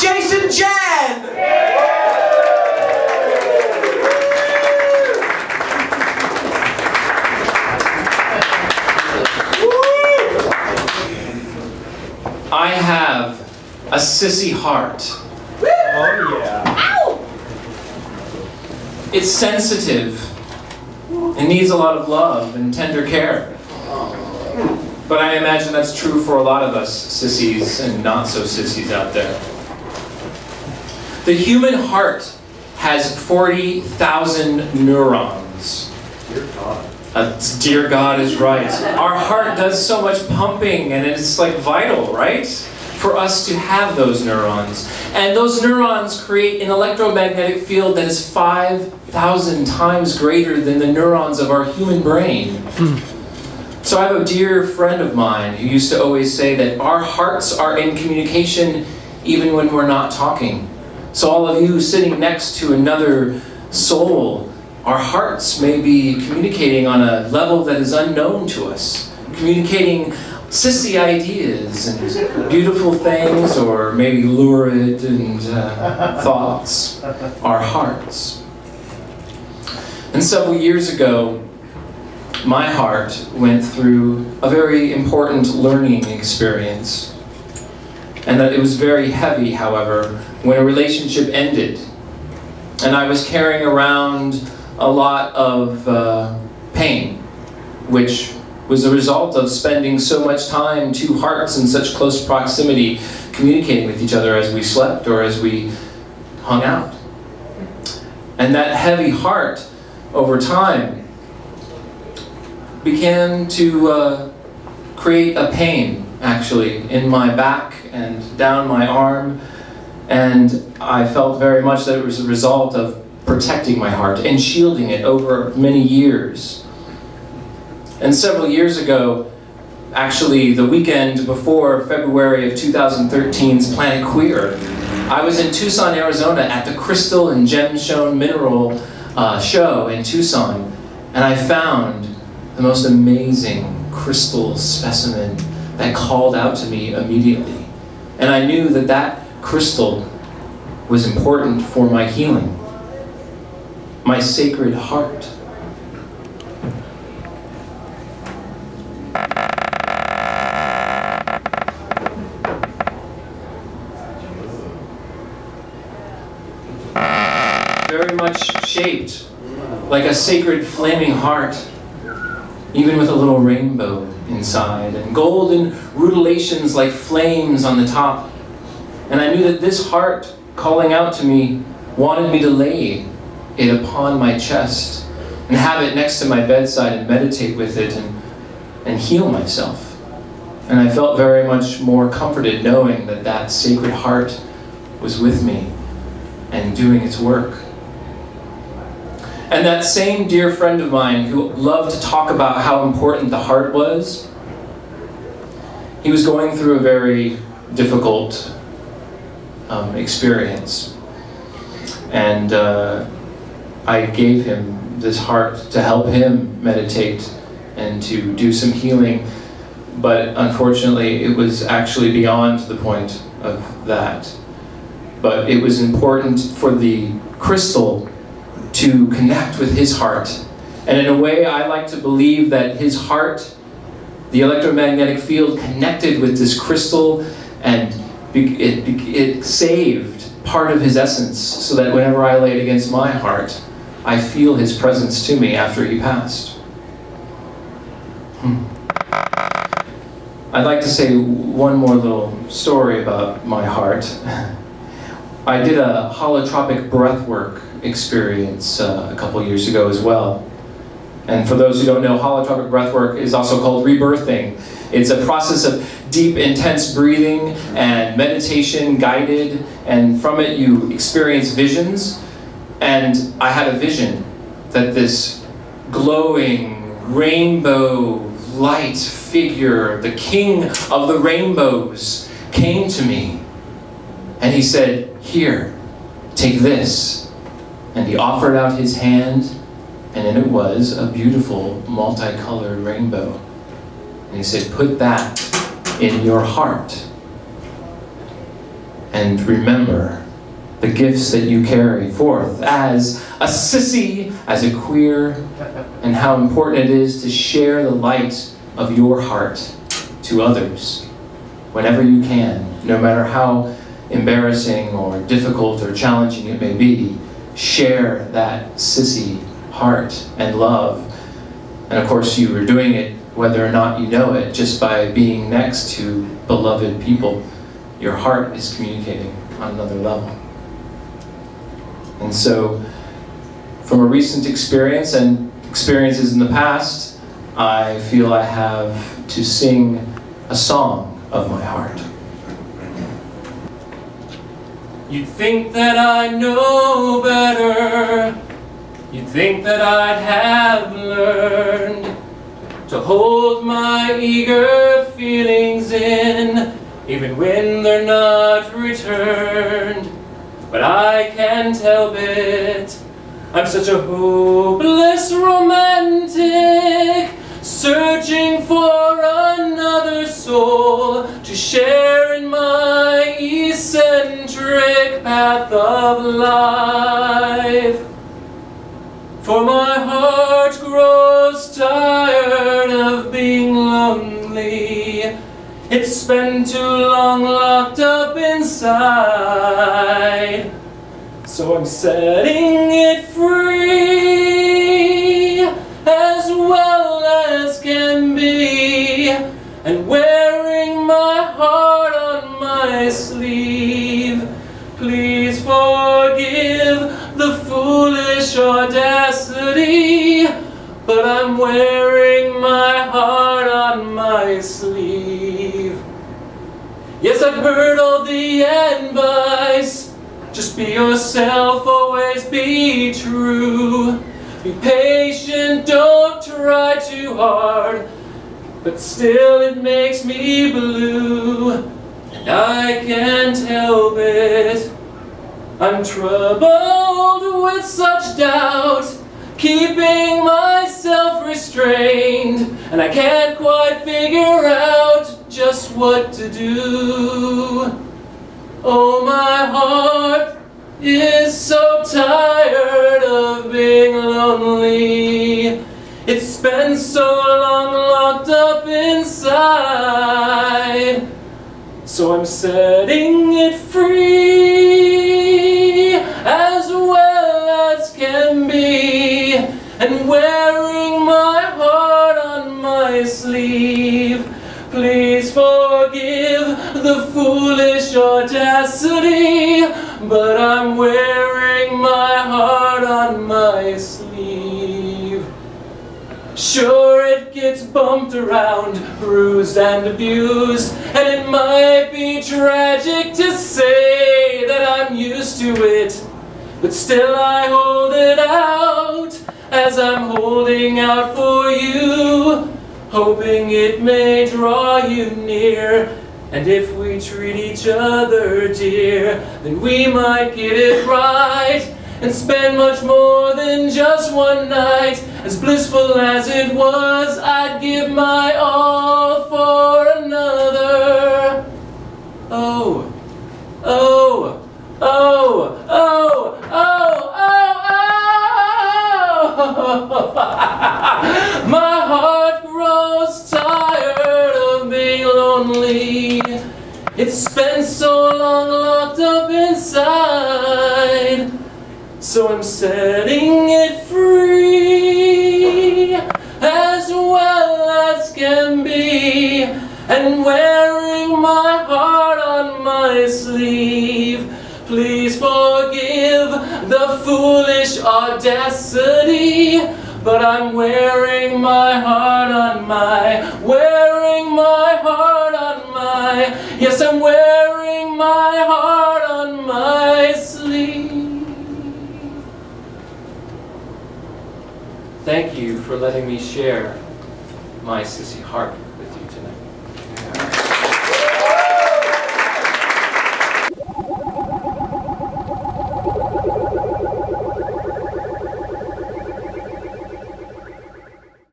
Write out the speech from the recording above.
Jenn! I have a sissy heart. Oh yeah. Ow! It's sensitive. It needs a lot of love and tender care. But I imagine that's true for a lot of us sissies and not so sissies out there. The human heart has 40,000 neurons. Dear God. Dear God is right. Our heart does so much pumping, and it's like vital, right? For us to have those neurons. And those neurons create an electromagnetic field that is 5,000 times greater than the neurons of our human brain. So I have a dear friend of mine who used to always say that our hearts are in communication even when we're not talking. So all of you sitting next to another soul, our hearts may be communicating on a level that is unknown to us, communicating sissy ideas and beautiful things, or maybe lurid and thoughts, our hearts. And several years ago, my heart went through a very important learning experience. And that it was very heavy, however, when a relationship ended. And I was carrying around a lot of pain, which was a result of spending so much time, two hearts in such close proximity, communicating with each other as we slept or as we hung out. And that heavy heart, over time, began to create a pain, actually, in my back and down my arm. And I felt very much that it was a result of protecting my heart and shielding it over many years. And several years ago, actually the weekend before February of 2013's Planet Queer, I was in Tucson, Arizona at the Crystal and Gemstone Mineral show in Tucson, and I found the most amazing crystal specimen that called out to me immediately. And I knew that that crystal was important for my healing. My sacred heart. Very much shaped like a sacred flaming heart, even with a little rainbow inside, and golden rutilations like flames on the top. And I knew that this heart calling out to me wanted me to lay it upon my chest and have it next to my bedside and meditate with it and heal myself. And I felt very much more comforted knowing that that sacred heart was with me and doing its work. And that same dear friend of mine who loved to talk about how important the heart was, he was going through a very difficult experience. And I gave him this heart to help him meditate and to do some healing. But unfortunately, it was actually beyond the point of that. But it was important for the crystal to connect with his heart. And in a way, I like to believe that his heart, the electromagnetic field, connected with this crystal, and it saved part of his essence, so that whenever I lay it against my heart, I feel his presence to me after he passed. I'd like to say one more little story about my heart. I did a holotropic breathwork experience a couple years ago as well. And for those who don't know, holotropic breathwork is also called rebirthing. It's a process of deep, intense breathing and meditation guided, and from it you experience visions. And I had a vision that this glowing rainbow light figure, the king of the rainbows, came to me. And he said, "Here, take this." And he offered out his hand, and in it was a beautiful multicolored rainbow. And he said, "Put that in your heart." and remember the gifts that you carry forth as a sissy, as a queer, and how important it is to share the light of your heart to others whenever you can, no matter how embarrassing or difficult or challenging it may be. Share that sissy heart and love. And of course you are doing it whether or not you know it, just by being next to beloved people. Your heart is communicating on another level. And so, from a recent experience and experiences in the past, I feel I have to sing a song of my heart. You'd think that I know better. You'd think that I'd have learned to hold my eager feelings in, even when they're not returned. But I can't help it. I'm such a hopeless romantic, searching for another soul to share in my eccentric path of life. For my heart grows tired of being lonely. It's spent too long locked up inside. So I'm setting it free as well as can be, and wearing my heart on my sleeve. Please forgive the foolish audacity, but I'm wearing my heart on my sleeve. Yes, I've heard all the advice. Just be yourself, always be true. Be patient, don't try too hard. But still it makes me blue, and I can't help it. I'm troubled with such doubt, keeping myself restrained, and I can't quite figure out just what to do. Oh, my heart is so tired of being lonely. It's spent so long locked up inside. So I'm setting it free as well as can be, and wearing my heart on my sleeve. Please forgive the foolish audacity, but I'm wearing my heart on my sleeve. Sure, it gets bumped around, bruised and abused, and it might be tragic to say that I'm used to it, but still I hold it out as I'm holding out for you, hoping it may draw you near. And if we treat each other dear, then we might get it right and spend much more than just one night. As blissful as it was, I'd give my all for another. Oh, oh, oh, oh, oh, oh, oh. My heart grows tired of being lonely. It's spent so long locked up inside. So I'm setting it free as well as can be, and wearing my heart on my sleeve. Please forgive the foolish audacity, but I'm wearing my heart on my, yes, I'm wearing my heart on my sleeve. Thank you for letting me share my sissy heart.